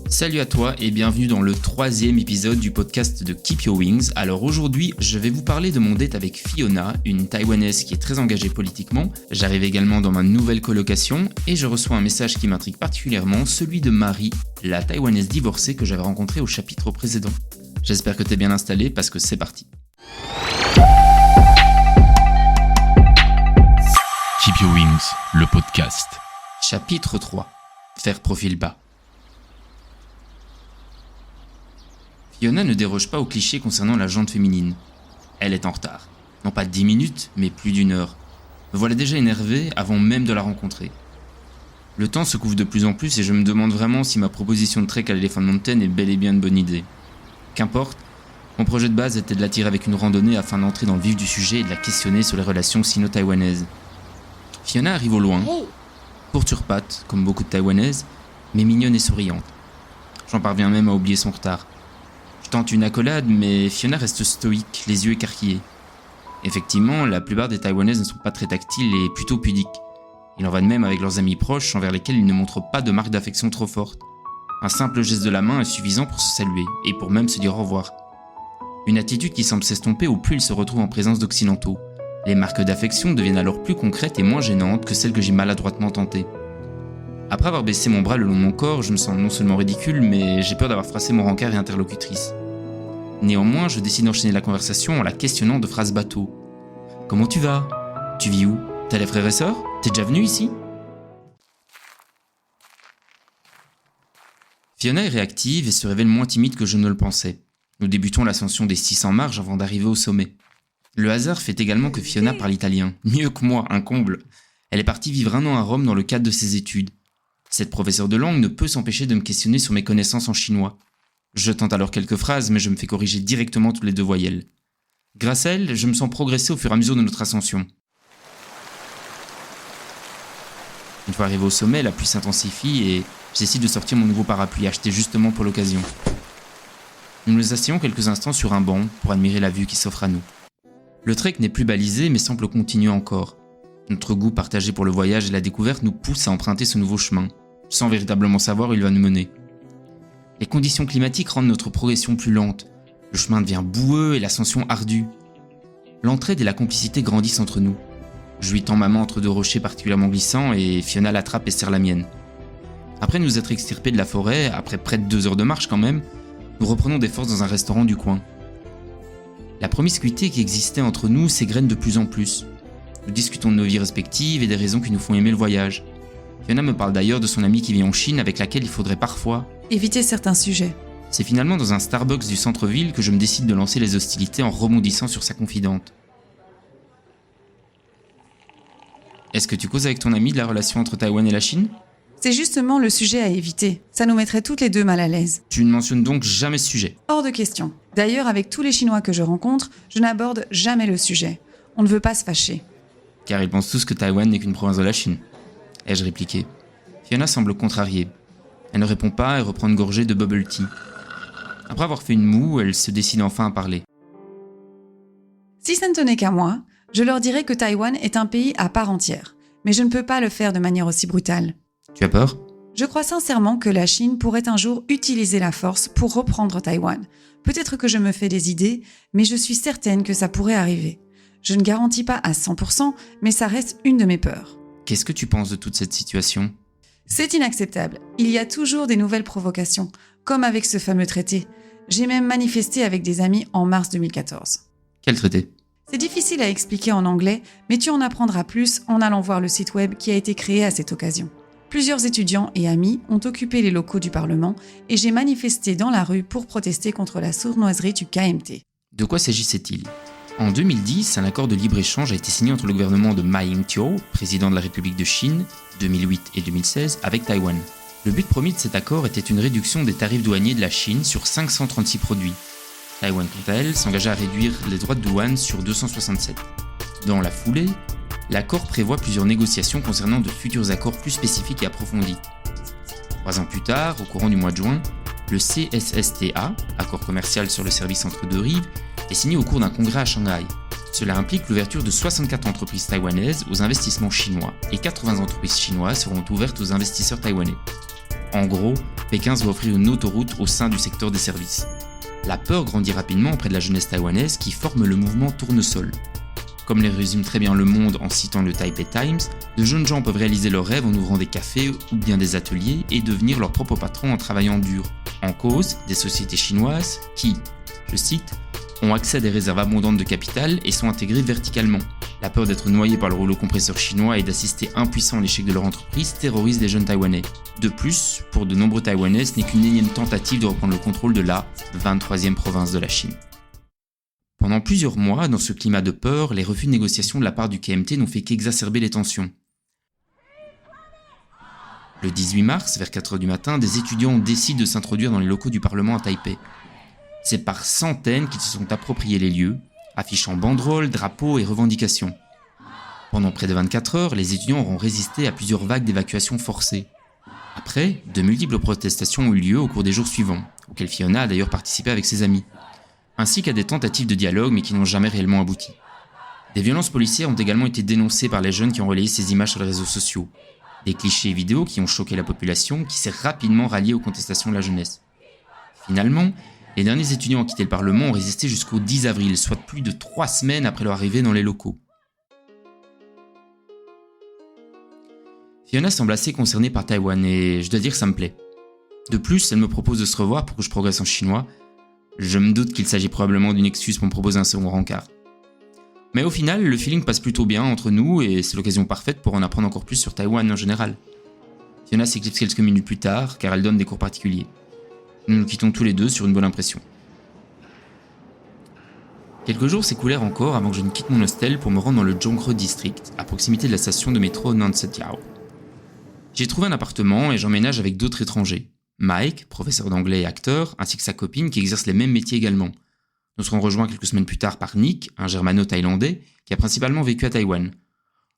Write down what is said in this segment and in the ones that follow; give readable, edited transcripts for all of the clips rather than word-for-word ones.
Salut à toi et bienvenue dans le 3e épisode du podcast de Keep Your Wings. Alors aujourd'hui, je vais vous parler de mon date avec Fiona, une Taïwanaise qui est très engagée politiquement. J'arrive également dans ma nouvelle colocation et je reçois un message qui m'intrigue particulièrement, celui de Marie, la Taïwanaise divorcée que j'avais rencontrée au chapitre précédent. J'espère que t'es bien installé parce que c'est parti. Keep Your Wings, le podcast. Chapitre 3. Faire profil bas. Fiona ne déroge pas aux clichés concernant la jante féminine. Elle est en retard. Non pas 10 minutes, mais plus d'1 heure. Me voilà déjà énervé avant même de la rencontrer. Le temps se couvre de plus en plus et je me demande vraiment si ma proposition de trek à l'Elephant Mountain est bel et bien une bonne idée. Qu'importe, mon projet de base était de l'attirer avec une randonnée afin d'entrer dans le vif du sujet et de la questionner sur les relations sino-taïwanaises. Fiona arrive au loin, courte sur pattes, comme beaucoup de Taïwanaises, mais mignonne et souriante. J'en parviens même à oublier son retard. Je tente une accolade, mais Fiona reste stoïque, les yeux écarquillés. Effectivement, la plupart des Taïwanaises ne sont pas très tactiles et plutôt pudiques. Il en va de même avec leurs amis proches, envers lesquels ils ne montrent pas de marque d'affection trop forte. Un simple geste de la main est suffisant pour se saluer, et pour même se dire au revoir. Une attitude qui semble s'estomper au plus ils se retrouvent en présence d'occidentaux. Les marques d'affection deviennent alors plus concrètes et moins gênantes que celles que j'ai maladroitement tentées. Après avoir baissé mon bras le long de mon corps, je me sens non seulement ridicule, mais j'ai peur d'avoir froissé mon rencard et interlocutrice. Néanmoins, je décide d'enchaîner la conversation en la questionnant de phrases bateaux. « Comment tu vas ? Tu vis où ? T'as les frères et sœurs ? T'es déjà venu ici ?» Fiona est réactive et se révèle moins timide que je ne le pensais. Nous débutons l'ascension des 600 marches avant d'arriver au sommet. Le hasard fait également que Fiona parle italien. Mieux que moi, un comble. Elle est partie vivre 1 an à Rome dans le cadre de ses études. Cette professeure de langue ne peut s'empêcher de me questionner sur mes connaissances en chinois. Je tente alors quelques phrases, mais je me fais corriger directement toutes les 2 voyelles. Grâce à elle, je me sens progresser au fur et à mesure de notre ascension. Une fois arrivé au sommet, la pluie s'intensifie et je décide de sortir mon nouveau parapluie acheté justement pour l'occasion. Nous nous asseyons quelques instants sur un banc pour admirer la vue qui s'offre à nous. Le trek n'est plus balisé mais semble continuer encore. Notre goût partagé pour le voyage et la découverte nous pousse à emprunter ce nouveau chemin, sans véritablement savoir où il va nous mener. Les conditions climatiques rendent notre progression plus lente. Le chemin devient boueux et l'ascension ardue. L'entraide et la complicité grandissent entre nous. Je lui tends ma main entre 2 rochers particulièrement glissants et Fiona l'attrape et serre la mienne. Après nous être extirpés de la forêt, après près de 2 heures de marche quand même, nous reprenons des forces dans un restaurant du coin. La promiscuité qui existait entre nous s'égrène de plus en plus. Nous discutons de nos vies respectives et des raisons qui nous font aimer le voyage. Fiona me parle d'ailleurs de son amie qui vit en Chine avec laquelle il faudrait parfois éviter certains sujets. C'est finalement dans un Starbucks du centre-ville que je me décide de lancer les hostilités en rebondissant sur sa confidente. Est-ce que tu causes avec ton amie de la relation entre Taïwan et la Chine ? C'est justement le sujet à éviter. Ça nous mettrait toutes les 2 mal à l'aise. Tu ne mentionnes donc jamais ce sujet ? Hors de question. D'ailleurs, avec tous les Chinois que je rencontre, je n'aborde jamais le sujet. On ne veut pas se fâcher. Car ils pensent tous que Taïwan n'est qu'une province de la Chine. Ai-je répliqué. Fiona semble contrariée. Elle ne répond pas et reprend une gorgée de bubble tea. Après avoir fait une moue, elle se décide enfin à parler. Si ça ne tenait qu'à moi, je leur dirais que Taïwan est un pays à part entière. Mais je ne peux pas le faire de manière aussi brutale. Tu as peur ? Je crois sincèrement que la Chine pourrait un jour utiliser la force pour reprendre Taïwan. Peut-être que je me fais des idées, mais je suis certaine que ça pourrait arriver. Je ne garantis pas à 100%, mais ça reste une de mes peurs. Qu'est-ce que tu penses de toute cette situation ? C'est inacceptable. Il y a toujours des nouvelles provocations, comme avec ce fameux traité. J'ai même manifesté avec des amis en mars 2014. Quel traité ? C'est difficile à expliquer en anglais, mais tu en apprendras plus en allant voir le site web qui a été créé à cette occasion. Plusieurs étudiants et amis ont occupé les locaux du Parlement et j'ai manifesté dans la rue pour protester contre la sournoiserie du KMT. De quoi s'agissait-il ? En 2010, un accord de libre-échange a été signé entre le gouvernement de Ma Ying-jeou, président de la République de Chine, 2008 et 2016, avec Taïwan. Le but promis de cet accord était une réduction des tarifs douaniers de la Chine sur 536 produits. Taïwan, quant à elle, s'engagea à réduire les droits de douane sur 267. Dans la foulée, l'accord prévoit plusieurs négociations concernant de futurs accords plus spécifiques et approfondis. 3 ans plus tard, au courant du mois de juin, le CSSTA, accord commercial sur le service entre 2 rives, est signé au cours d'un congrès à Shanghai. Cela implique l'ouverture de 64 entreprises taïwanaises aux investissements chinois et 80 entreprises chinoises seront ouvertes aux investisseurs taïwanais. En gros, Pékin se voit offrir une autoroute au sein du secteur des services. La peur grandit rapidement auprès de la jeunesse taïwanaise qui forme le mouvement Tournesol. Comme les résume très bien Le Monde en citant le Taipei Times, de jeunes gens peuvent réaliser leurs rêves en ouvrant des cafés ou bien des ateliers et devenir leur propre patron en travaillant dur. En cause, des sociétés chinoises qui, je cite, ont accès à des réserves abondantes de capital et sont intégrées verticalement. La peur d'être noyé par le rouleau compresseur chinois et d'assister impuissant à l'échec de leur entreprise terrorise les jeunes Taïwanais. De plus, pour de nombreux Taïwanais, ce n'est qu'une énième tentative de reprendre le contrôle de la 23e province de la Chine. Pendant plusieurs mois, dans ce climat de peur, les refus de négociation de la part du KMT n'ont fait qu'exacerber les tensions. Le 18 mars, vers 4h du matin, des étudiants décident de s'introduire dans les locaux du Parlement à Taipei. C'est par centaines qu'ils se sont appropriés les lieux, affichant banderoles, drapeaux et revendications. Pendant près de 24 heures, les étudiants auront résisté à plusieurs vagues d'évacuation forcées. Après, de multiples protestations ont eu lieu au cours des jours suivants, auxquelles Fiona a d'ailleurs participé avec ses amis, ainsi qu'à des tentatives de dialogue mais qui n'ont jamais réellement abouti. Des violences policières ont également été dénoncées par les jeunes qui ont relayé ces images sur les réseaux sociaux. Des clichés vidéo qui ont choqué la population qui s'est rapidement ralliée aux contestations de la jeunesse. Finalement, les derniers étudiants à quitter le Parlement ont résisté jusqu'au 10 avril, soit plus de 3 semaines après leur arrivée dans les locaux. Fiona semble assez concernée par Taïwan et je dois dire que ça me plaît. De plus, elle me propose de se revoir pour que je progresse en chinois. Je me doute qu'il s'agit probablement d'une excuse pour me proposer un second rencard. Mais au final, le feeling passe plutôt bien entre nous et c'est l'occasion parfaite pour en apprendre encore plus sur Taïwan en général. Fiona s'éclipse quelques minutes plus tard car elle donne des cours particuliers. Nous nous quittons tous les deux sur une bonne impression. Quelques jours s'écoulèrent encore avant que je ne quitte mon hostel pour me rendre dans le Zhonghe District, à proximité de la station de métro Nansetiao. J'ai trouvé un appartement et j'emménage avec d'autres étrangers. Mike, professeur d'anglais et acteur, ainsi que sa copine qui exerce les mêmes métiers également. Nous serons rejoints quelques semaines plus tard par Nick, un germano-thaïlandais, qui a principalement vécu à Taïwan.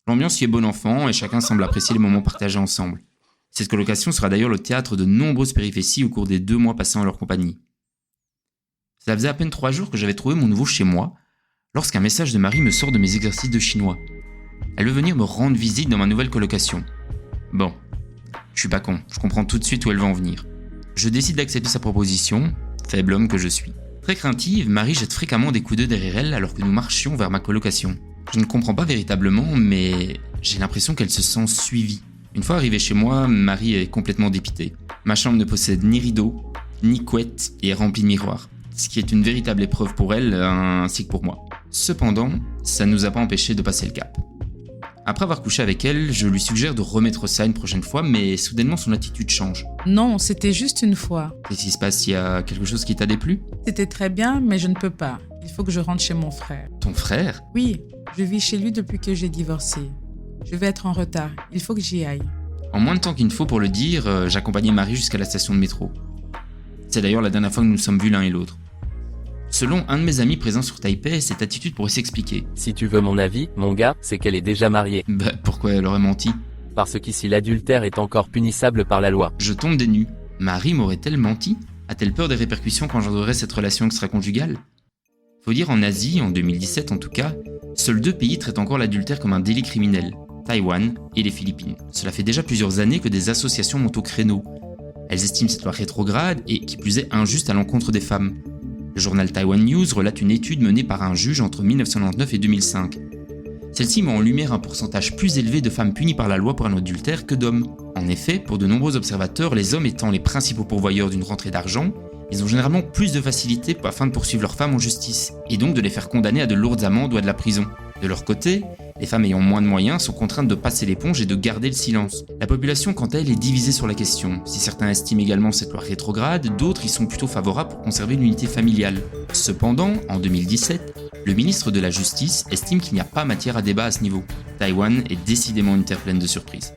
L'ambiance y est bon enfant et chacun semble apprécier les moments partagés ensemble. Cette colocation sera d'ailleurs le théâtre de nombreuses péripéties au cours des 2 mois passés en leur compagnie. Ça faisait à peine 3 jours que j'avais trouvé mon nouveau chez moi, lorsqu'un message de Marie me sort de mes exercices de chinois. Elle veut venir me rendre visite dans ma nouvelle colocation. Bon, je suis pas con, je comprends tout de suite où elle va en venir. Je décide d'accepter sa proposition, faible homme que je suis. Très craintive, Marie jette fréquemment des coups d'œil derrière elle alors que nous marchions vers ma colocation. Je ne comprends pas véritablement, mais j'ai l'impression qu'elle se sent suivie. Une fois arrivée chez moi, Marie est complètement dépitée. Ma chambre ne possède ni rideau, ni couette et est remplie de miroirs. Ce qui est une véritable épreuve pour elle, ainsi que pour moi. Cependant, ça ne nous a pas empêché de passer le cap. Après avoir couché avec elle, je lui suggère de remettre ça une prochaine fois, mais soudainement son attitude change. Non, c'était juste une fois. Qu'est-ce qui se passe? Il y a quelque chose qui t'a déplu? C'était très bien, mais je ne peux pas. Il faut que je rentre chez mon frère. Ton frère? Oui, je vis chez lui depuis que j'ai divorcé. Je vais être en retard, il faut que j'y aille. En moins de temps qu'il ne faut pour le dire, j'accompagnais Marie jusqu'à la station de métro. C'est d'ailleurs la dernière fois que nous nous sommes vus l'un et l'autre. Selon un de mes amis présents sur Taipei, cette attitude pourrait s'expliquer. Si tu veux mon avis, mon gars, c'est qu'elle est déjà mariée. Bah, pourquoi elle aurait menti? Parce qu'ici l'adultère est encore punissable par la loi. Je tombe des nues. Marie m'aurait-elle menti? A-t-elle peur des répercussions qu'engendrerait cette relation extra-conjugale? Faut dire en Asie, en 2017 en tout cas, seuls 2 pays traitent encore l'adultère comme un délit criminel, Taïwan et les Philippines. Cela fait déjà plusieurs années que des associations montent au créneau. Elles estiment cette loi rétrograde et, qui plus est, injuste à l'encontre des femmes. Le journal Taiwan News relate une étude menée par un juge entre 1999 et 2005. Celle-ci met en lumière un pourcentage plus élevé de femmes punies par la loi pour un adultère que d'hommes. En effet, pour de nombreux observateurs, les hommes étant les principaux pourvoyeurs d'une rentrée d'argent, ils ont généralement plus de facilité afin de poursuivre leurs femmes en justice, et donc de les faire condamner à de lourdes amendes ou à de la prison. De leur côté, les femmes ayant moins de moyens sont contraintes de passer l'éponge et de garder le silence. La population, quant à elle, est divisée sur la question. Si certains estiment également cette loi rétrograde, d'autres y sont plutôt favorables pour conserver l'unité familiale. Cependant, en 2017, le ministre de la Justice estime qu'il n'y a pas matière à débat à ce niveau. Taïwan est décidément une terre pleine de surprises.